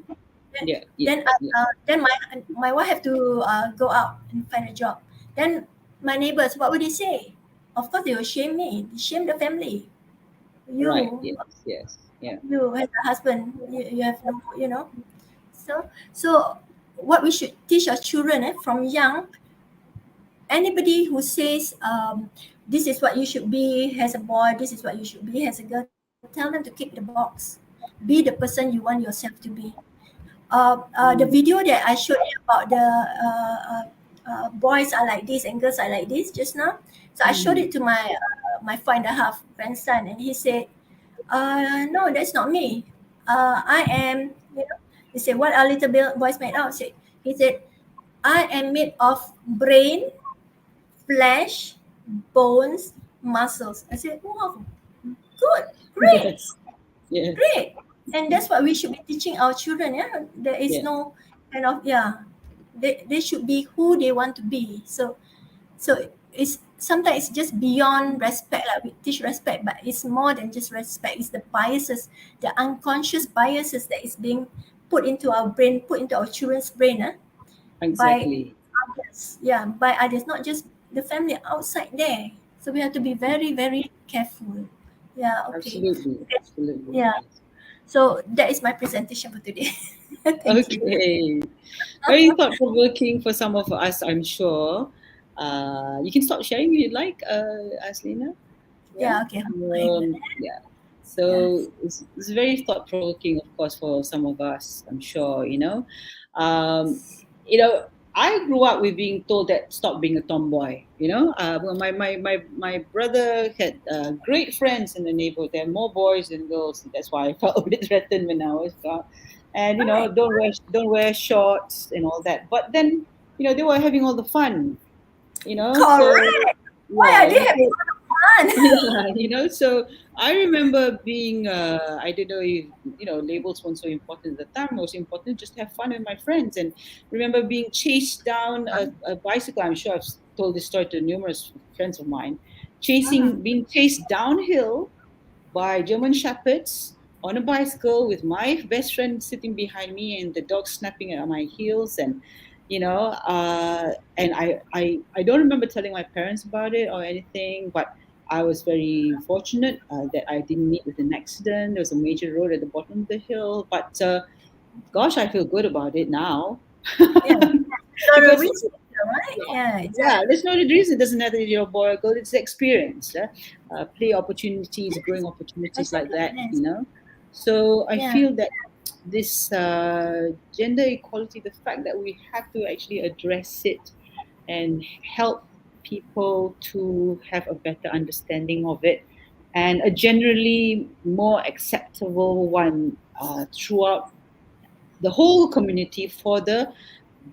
Then Yeah. Yes. then, Yes. then my wife have to go out and find a job. Then my neighbors, what would they say? Of course, they will shame me, shame the family. Right. You, Yes. Yes. Yeah. you as a husband, you have no. So what we should teach our children from young, anybody who says this is what you should be as a boy, this is what you should be as a girl, tell them to kick the box. Be the person you want yourself to be. The video that I showed you about the boys are like this and girls are like this just now. So I showed it to my 4.5 grandson, and he said, no, that's not me. I am, he said, what are little boys made of? He said, I am made of brain, flesh, bones, muscles. I said, wow, good, great, Yes. Yes. great. And that's what we should be teaching our children. Yeah, there is Yes. no kind of, they should be who they want to be. So it's sometimes it's just beyond respect. Like we teach respect, but it's more than just respect. It's the biases, the unconscious biases that is being put into our brain, put into our children's brain, by Exactly. others. Yeah, by others, not just the family outside there. So we have to be very, very careful. Yeah. Okay. Absolutely. Absolutely. Yeah. So that is my presentation for today. Thank you. Okay. Very thought provoking for some of us, I'm sure. You can stop sharing if you'd like, Haslinah. Yeah. Okay. Yeah. So it's very thought provoking, of course, for some of us, I'm sure, Um, I grew up with being told that stop being a tomboy, well, my brother had great friends in the neighborhood. There are more boys than girls. That's why I felt a bit threatened when I was young. And Right. don't wear shorts and all that. But then, they were having all the fun, so Correct. Why yeah. are they having so much fun? Yeah, so I remember being, I don't know if, labels weren't so important at the time. It was important just to have fun with my friends. And remember being chased down a bicycle. I'm sure I've told this story to numerous friends of mine. Being chased downhill by German Shepherds on a bicycle with my best friend sitting behind me and the dog snapping at my heels. And I don't remember telling my parents about it or anything, but I was very fortunate that I didn't meet with an accident. There was a major road at the bottom of the hill, but Gosh, I feel good about it now. Yeah. Not a Because reason, right? Yeah, yeah, exactly. there's no reason. It doesn't matter if you're a boy or girl. It's the experience, play opportunities, growing Yes, opportunities like exactly. that. Yes. So I Yeah. feel that this gender equality, the fact that we have to actually address it and help people to have a better understanding of it, and a generally more acceptable one throughout the whole community for the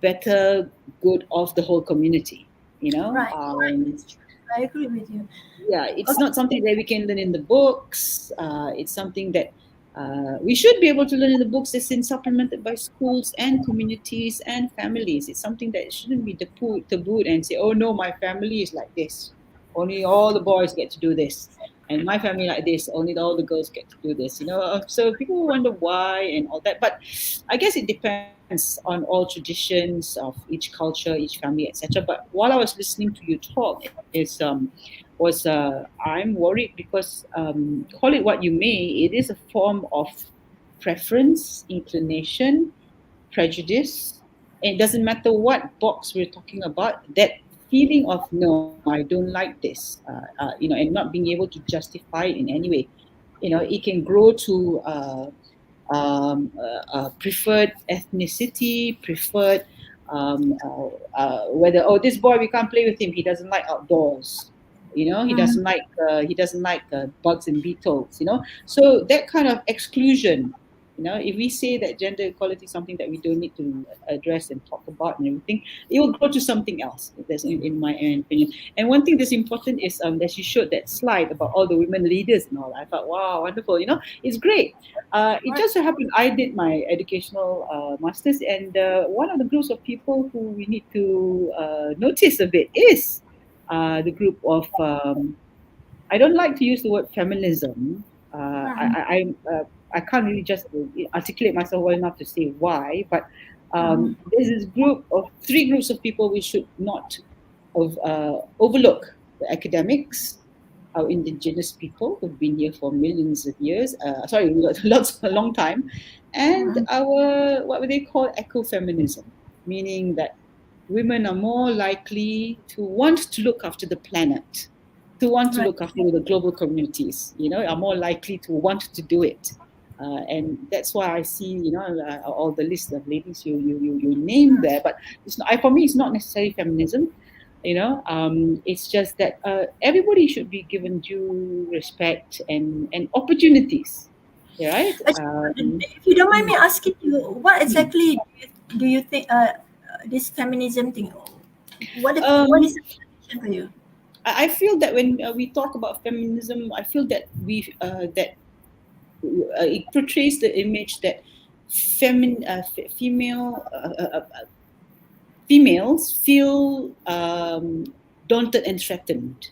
better good of the whole community. You know, Right. Right. That's true. I agree with you. yeah, it's Okay. not something that we can learn in the books. It's something that we should be able to learn in the books. It's been supplemented by schools and communities and families. It's something that shouldn't be tabooed and say, oh no, my family is like this. Only all the boys get to do this. And my family like this, only all the girls get to do this. So people wonder why and all that. But I guess it depends on all traditions of each culture, each family, etc. But while I was listening to you talk, I'm worried because call it what you may, it is a form of preference, inclination, prejudice. It doesn't matter what box we're talking about. That feeling of no, I don't like this, and not being able to justify it in any way. It can grow to preferred ethnicity, preferred whether this boy we can't play with him. He doesn't like outdoors. He Mm. doesn't like bugs and beetles. So that kind of exclusion. If we say that gender equality is something that we don't need to address and talk about and everything, it will grow to something else. That's in my opinion. And one thing that's important is that she showed that slide about all the women leaders and all. I thought, wow, wonderful. It's great. It Right. just so happened I did my educational masters, and one of the groups of people who we need to notice a bit is the group of I don't like to use the word feminism. Mm. I can't really just articulate myself well enough to say why, but Mm. there's this group of three groups of people we should not overlook: the academics, our indigenous people who've been here for millions of years, lots a long time, and Mm. our what would they call ecofeminism, meaning that women are more likely to want to look after the planet, to want to Right. look after the global communities, are more likely to want to do it. And that's why I see, all the list of ladies you name there. But it's not, for me, it's not necessarily feminism. It's just that everybody should be given due respect and opportunities. Yeah, right? If you don't mind Mm, me asking you, what mm. exactly do you think this feminism thing? What is Um, the definition for you? I feel that when we talk about feminism, I feel that it portrays the image that female females feel daunted and threatened,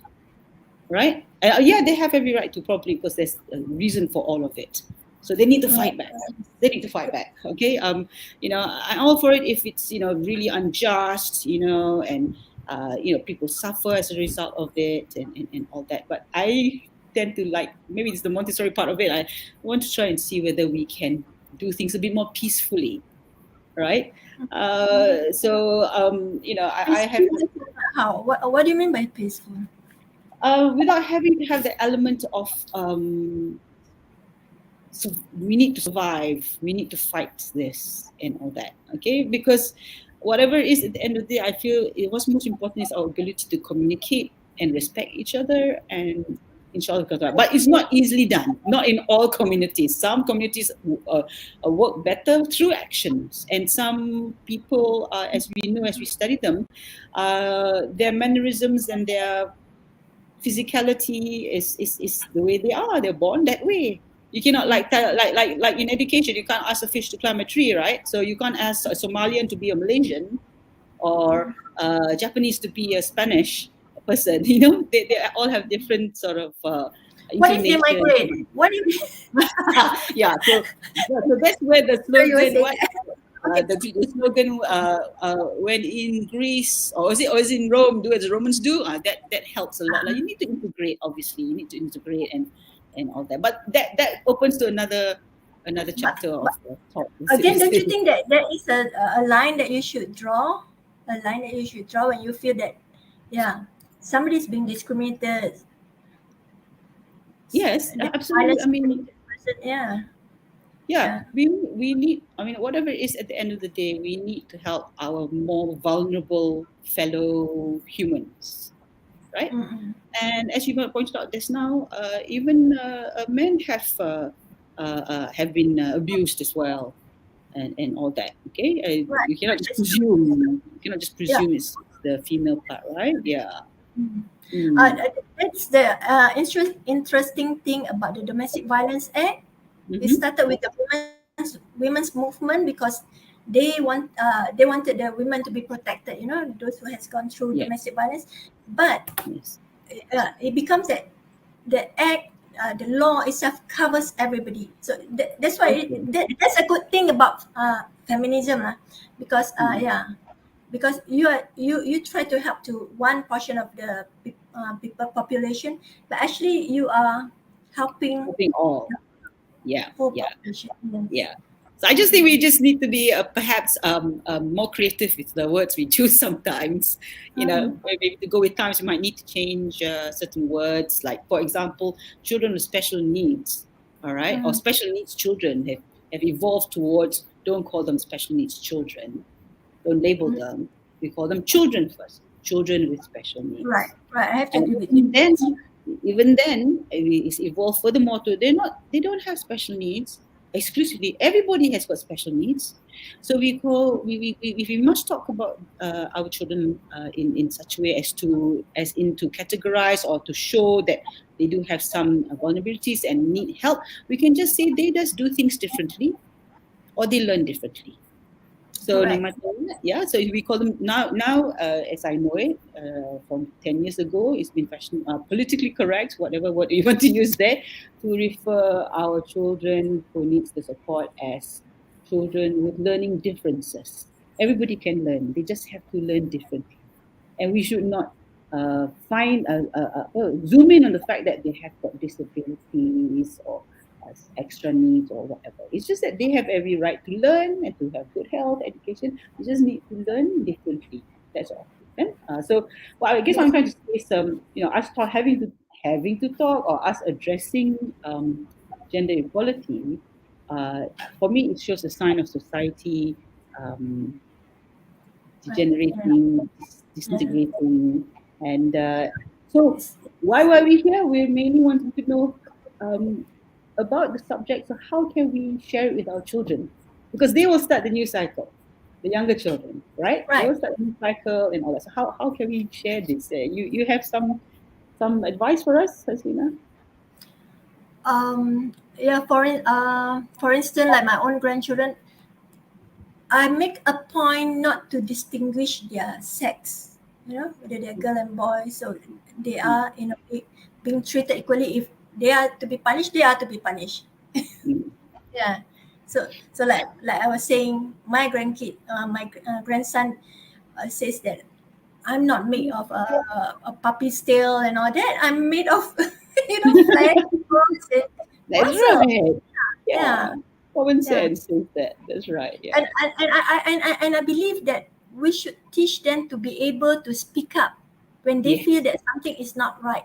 right? Yeah, they have every right to, probably because there's a reason for all of it. So they need to Right. fight back. They need to fight back. Okay. I'm all for it if it's really unjust, and people suffer as a result of it and all that. But I tend to like, maybe it's the Montessori part of it. I want to try and see whether we can do things a bit more peacefully, right? I have Peaceful. How? What do you mean by peaceful? without having to have the element of so we need to survive, we need to fight this and all that. Okay, because whatever it is, at the end of the day, I feel what's most important is our ability to communicate and respect each other, and inshallah, but it's not easily done, not in all communities. Some communities work better through actions, and some people, as we know, as we study them, their mannerisms and their physicality is the way they are. They're born that way. You cannot like in education, you can't ask a fish to climb a tree, right? So you can't ask a Somalian to be a Malaysian or a Japanese to be a Spanish person. They all have different sort of What if they inclination. migrate? What if Yeah, so that's where the so you were slogan saying what okay. the slogan when in Greece or is in Rome, do as the Romans do. That helps a lot. Like you need to integrate, obviously, you need to integrate and all that. But that opens to another another chapter of talk. Again, don't you think that there is a line that you should draw? A line that you should draw when you feel that, yeah, somebody's being discriminated. Yes, There's absolutely. violence I mean, against the person, yeah. yeah, we need. I mean, whatever it is, at the end of the day, we need to help our more vulnerable fellow humans, right? Mm-mm. And as you pointed out just now, even men have been abused as well, and all that. Okay, Right, you cannot right, just that's true. presume. You cannot just Yeah. presume it's the female part, right? Yeah. Mm. Mm. That's the interesting thing about the Domestic Violence Act. It Mm-hmm. started with the women's movement because they wanted the women to be protected. You know, those who has gone through Yeah. domestic violence, but Yes. it becomes that the act, the law itself covers everybody. So that's why Okay. that's a good thing about feminism, because Mm. yeah, because you try to help to one portion of the people population, but actually you are helping Hoping all. the Yeah. whole Yeah. population. Yes. Yeah. So I just think we just need to be perhaps more creative with the words we choose sometimes. You know, maybe to go with times, we might need to change certain words. Like, for example, children with special needs, all right, or special needs children have evolved towards, don't call them special needs children, don't label them. We call them children first, children with special Right, needs. right. I have to And agree with you. even then, it's evolved furthermore to they don't have special needs exclusively. Everybody has got special needs, so we must talk about our children in such a way as to categorize or to show that they do have some vulnerabilities and need help. We can just say they just do things differently or they learn differently. So no Correct. matter what, yeah. So we call them now, as I know it, from 10 years ago, it's been politically correct, whatever word you want to use there, to refer our children who needs the support as children with learning differences. Everybody can learn; they just have to learn differently, and we should not zoom in on the fact that they have got disabilities or extra needs or whatever. It's just that they have every right to learn and to have good health, education. We just need to learn differently. That's all. Okay? So, well, I guess Yes. I'm trying to say us having to talk or us addressing gender equality. For me, it shows a sign of society um, Right. degenerating, Yeah. disintegrating, and so It's, why were we here? We mainly wanted to know um, about the subject. So how can we share it with our children? Because they will start the new cycle, the younger children, right? They right. will start the new cycle and all that. So how can we share this? You have some advice for us, Haslinah? Yeah. For instance, like my own grandchildren, I make a point not to distinguish their sex, whether they're girl and boy. So they Mm, are, being treated equally. If they are to be punished, they are to be punished. mm, Yeah. So like I was saying, my grandson says that I'm not made of a puppy's tail and all that. I'm made of, flesh, bones, and That's muscle. right. Yeah, Yeah. Common yeah. sense says that. That's right. Yeah. And I believe that we should teach them to be able to speak up when they feel Yes. that something is not right.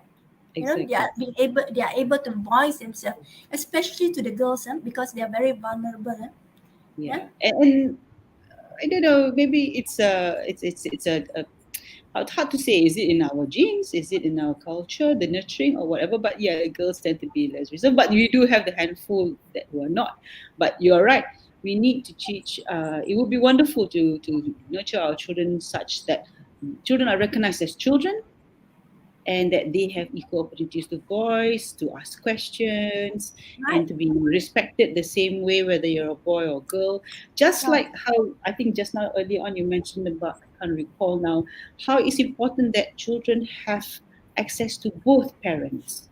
Exactly. They are able to voice themselves, especially to the girls, because they are very vulnerable. Yeah. Yeah. And I don't know. Maybe it's hard to say. Is it in our genes? Is it in our culture, the nurturing or whatever? But yeah, girls tend to be less reserved. But we do have the handful that were not. But you're right. We need to teach. It would be wonderful to nurture our children such that children are recognized as children and that they have equal opportunities to voice, to ask questions, and Right. to be respected the same way, whether you're a boy or girl. Just Right. like how I think just now early on you mentioned about, I can't recall now, how it's important that children have access to both parents,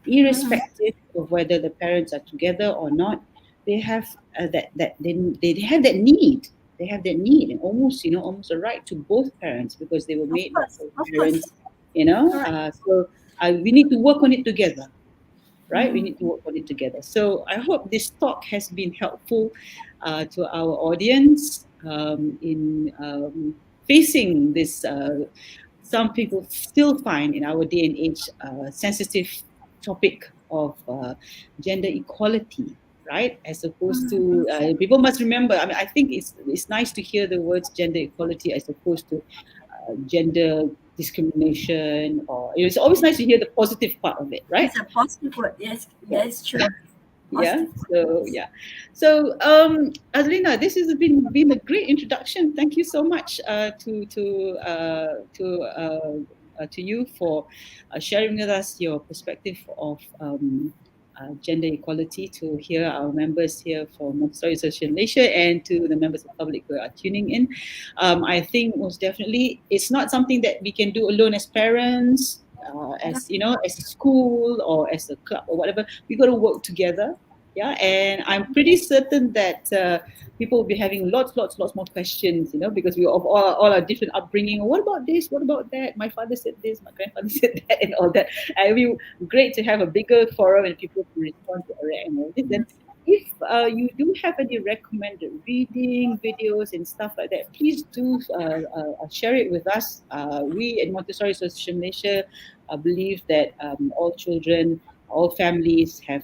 Mhm. irrespective of whether the parents are together or not. They have they have that need. They have that need and almost a right to both parents because they were Of made by course. both Of course. parents. Correct. We need to work on it together. right? We need to work on it together. So I hope this talk has been helpful to our audience in facing this. Some people still find in our day and age sensitive topic of gender equality, right? As opposed to people must remember. I mean, I think it's nice to hear the words gender equality as opposed to gender discrimination, or it's always nice to hear the positive part of it, right? It's a positive word. Yes, yes, true. Yeah. Positive So word. yeah. So Haslinah, this has been a great introduction. Thank you so much to you for sharing with us your perspective of gender equality, to hear our members here from Montessori Association Malaysia and to the members of the public who are tuning in. I think most definitely it's not something that we can do alone as parents. As you know, as a school or as a club or whatever, we got to work together. Yeah, and I'm pretty certain that people will be having lots more questions, you know, because we of all our different upbringing. What about this? What about that? My father said this, my grandfather said that, and all that. And it will be great to have a bigger forum and people to respond to and all this. Then, if you do have any recommended reading videos and stuff like that, please do share it with us. We at Montessori Association Malaysia believe that all children, all families have,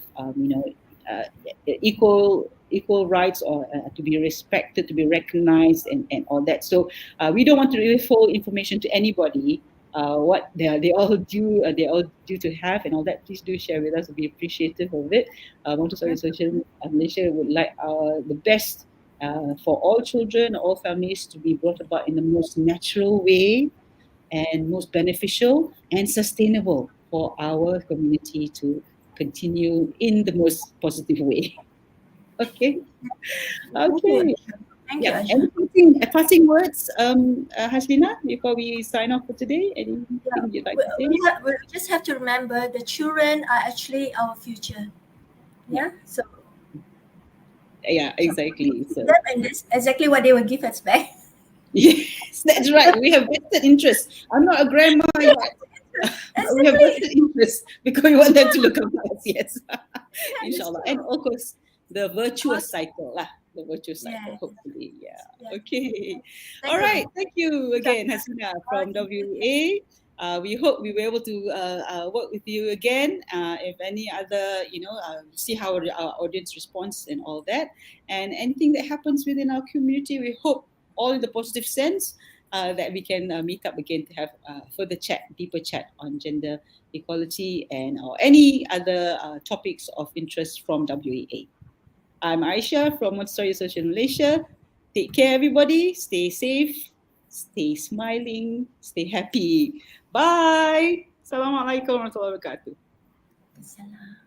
equal rights, or to be respected, to be recognized, and all that. So we don't want to reveal information to anybody. What they all due to have and all that. Please do share with us. We'll be appreciative of it. Montessori Association Malaysia would like the best for all children, all families, to be brought about in the most natural way and most beneficial and sustainable for our community to continue in the most positive way. Okay. Okay. Thank you, Yeah. Asha. Any passing words, Haslinah, before we sign off for today? Anything you'd like to say? We just have to remember the children are actually our future. Yeah. So Yeah, exactly. So and that's exactly what they will give us back. yes, that's right. We have vested interest. I'm not a grandma yet. But we have vested interest because we want them to look after us. Yes. Inshallah. And of course, the virtuous cycle. The virtuous cycle, hopefully. Yeah. Okay. All right. Thank you again, Haslinah from WA. We hope we were able to work with you again. If any other, see how our audience responds and all that. And anything that happens within our community, we hope all in the positive sense, that we can meet up again to have further chat, deeper chat on gender equality and or any other topics of interest from WEA. I'm Aisha from Montessori Association Malaysia. Take care, everybody. Stay safe, stay smiling, stay happy. Bye. Assalamualaikum warahmatullahi wabarakatuh. Salam.